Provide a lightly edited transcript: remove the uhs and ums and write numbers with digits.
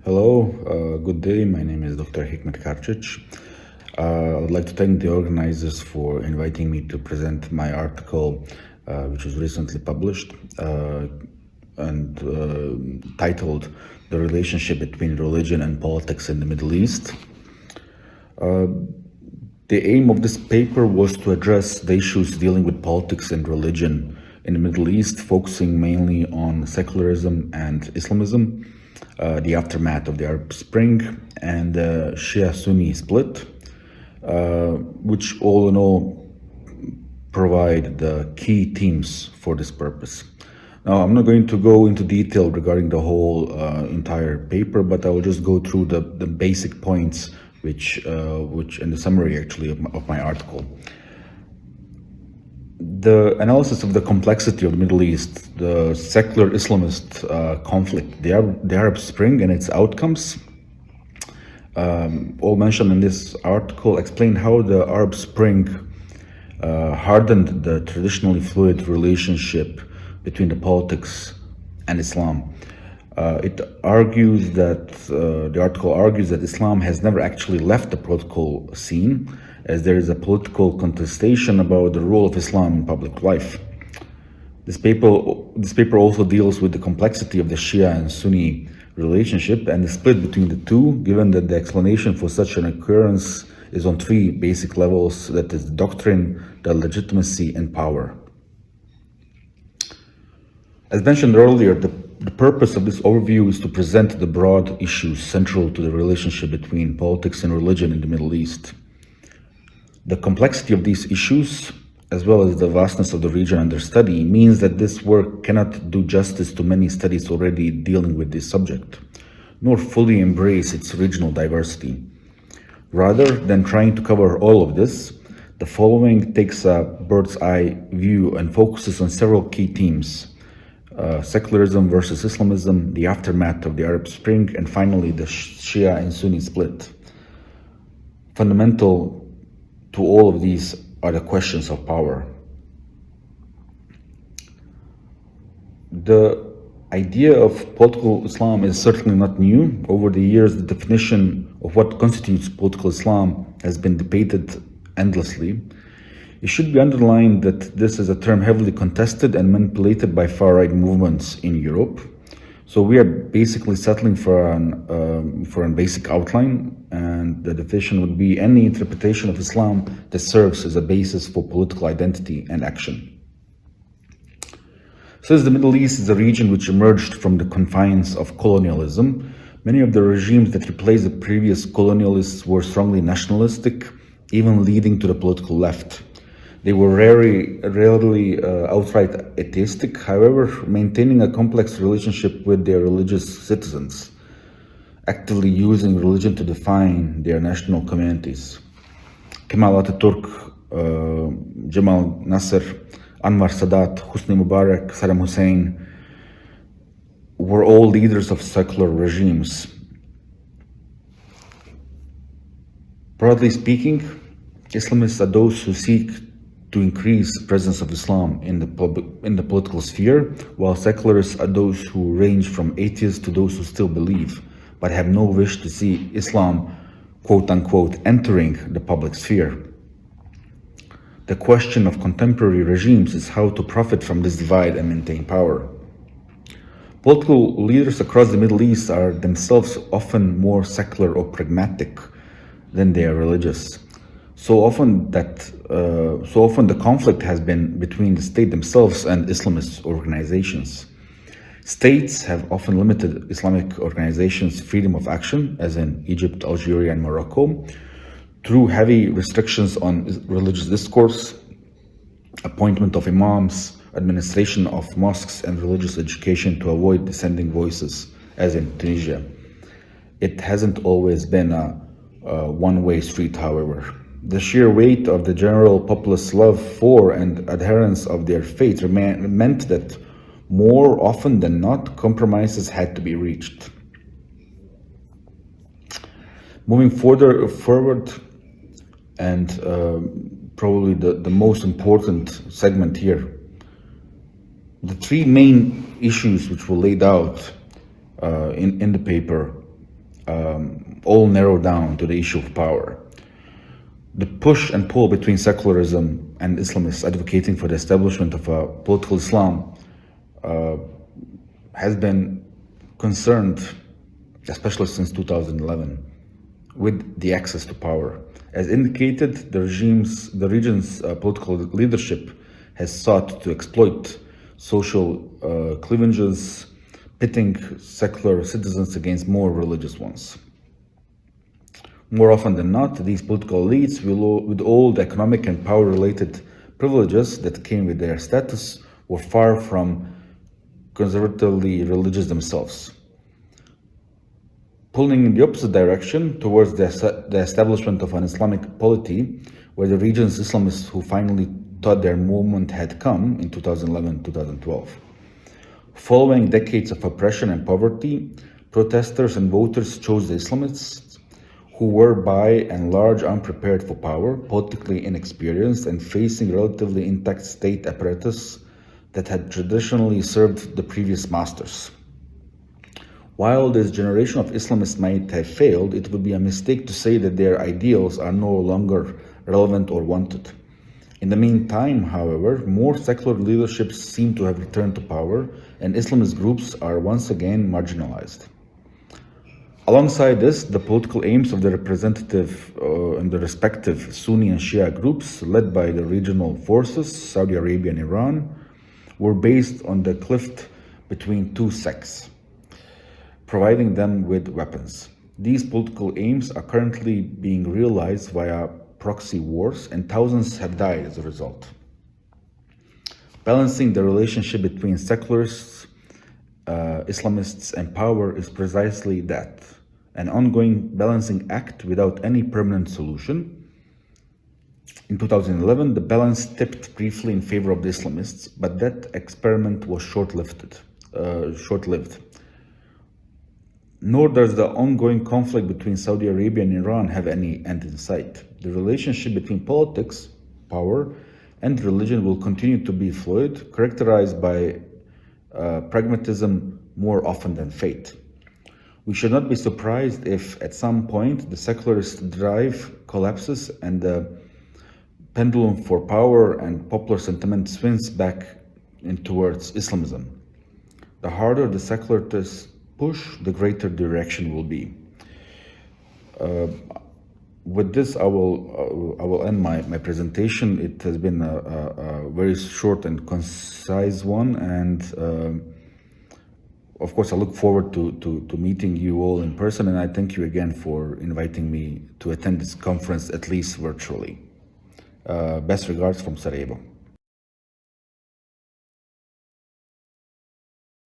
Hello, good day. My name is Dr. Hikmet Karčić. I would like to thank the organizers for inviting me to present my article, which was recently published and titled "The Relationship Between Religion and Politics in the Middle East." The aim of this paper was to address the issues dealing with politics and religion in the Middle East, focusing mainly on secularism and Islamism, the aftermath of the Arab Spring, and the Shia-Sunni split, which all in all provide the key themes for this purpose. Now, I'm not going to go into detail regarding the whole entire paper, but I will just go through the basic points which in the summary actually of my article. The analysis of the complexity of the Middle East, the secular Islamist conflict, the Arab Spring and its outcomes, all mentioned in this article, explain how the Arab Spring hardened the traditionally fluid relationship between the politics and Islam. The article argues that Islam has never actually left the political scene, as there is a political contestation about the role of Islam in public life. This paper also deals with the complexity of the Shia and Sunni relationship and the split between the two, given that the explanation for such an occurrence is on three basic levels, that is, the doctrine, the legitimacy, and power. As mentioned earlier, the purpose of this overview is to present the broad issues central to the relationship between politics and religion in the Middle East. The complexity of these issues, as well as the vastness of the region under study, means that this work cannot do justice to many studies already dealing with this subject, nor fully embrace its regional diversity. Rather than trying to cover all of this, the following takes a bird's eye view and focuses on several key themes: secularism versus Islamism, the aftermath of the Arab Spring, and finally the Shia and Sunni split. Fundamental to all of these are the questions of power. The idea of political Islam is certainly not new. Over the years, the definition of what constitutes political Islam has been debated endlessly. It should be underlined that this is a term heavily contested and manipulated by far-right movements in Europe. So we are basically settling for a basic outline, and the definition would be any interpretation of Islam that serves as a basis for political identity and action. Since the Middle East is a region which emerged from the confines of colonialism, many of the regimes that replaced the previous colonialists were strongly nationalistic, even leading to the political left. They were rarely outright atheistic, however, maintaining a complex relationship with their religious citizens, actively using religion to define their national communities. Kemal Atatürk, Jamal Nasser, Anwar Sadat, Hosni Mubarak, Saddam Hussein were all leaders of secular regimes. Broadly speaking, Islamists are those who seek to increase the presence of Islam in the political sphere, while secularists are those who range from atheists to those who still believe, but have no wish to see Islam, quote-unquote, entering the public sphere. The question of contemporary regimes is how to profit from this divide and maintain power. Political leaders across the Middle East are themselves often more secular or pragmatic than they are religious. So often the conflict has been between the state themselves and Islamist organizations. States have often limited Islamic organizations' freedom of action, as in Egypt, Algeria, and Morocco, through heavy restrictions on religious discourse, appointment of imams, administration of mosques, and religious education to avoid dissenting voices, as in Tunisia. It hasn't always been a one-way street, however. The sheer weight of the general populace love for and adherence of their faith meant that more often than not, compromises had to be reached. Moving forward, and probably the most important segment here, the three main issues which were laid out in the paper all narrow down to the issue of power. The push and pull between secularism and Islamists advocating for the establishment of a political Islam has been concerned, especially since 2011, with the access to power. As indicated, the region's political leadership has sought to exploit social cleavages, pitting secular citizens against more religious ones. More often than not, these political elites, with all the economic and power-related privileges that came with their status, were far from conservatively religious themselves. Pulling in the opposite direction towards the establishment of an Islamic polity, where the region's Islamists who finally thought their moment had come in 2011-2012. Following decades of oppression and poverty, protesters and voters chose the Islamists, who were by and large unprepared for power, politically inexperienced, and facing relatively intact state apparatus that had traditionally served the previous masters. While this generation of Islamists might have failed, it would be a mistake to say that their ideals are no longer relevant or wanted. In the meantime, however, more secular leaderships seem to have returned to power, and Islamist groups are once again marginalized. Alongside this, the political aims of the representative and the respective Sunni and Shia groups, led by the regional forces, Saudi Arabia and Iran, were based on the clift between two sects, providing them with weapons. These political aims are currently being realized via proxy wars, and thousands have died as a result. Balancing the relationship between secularists, Islamists, and power is precisely that, an ongoing balancing act without any permanent solution. In 2011, the balance tipped briefly in favor of the Islamists, but that experiment was short-lived. Nor does the ongoing conflict between Saudi Arabia and Iran have any end in sight. The relationship between politics, power, and religion will continue to be fluid, characterized by pragmatism more often than fate. We should not be surprised if, at some point, the secularist drive collapses and the pendulum for power and popular sentiment swings back in towards Islamism. The harder the secularists push, the greater direction will be. With this, I will end my presentation. It has been a very short and concise one, and of course, I look forward to meeting you all in person, and I thank you again for inviting me to attend this conference, at least virtually. Best regards from Sarajevo.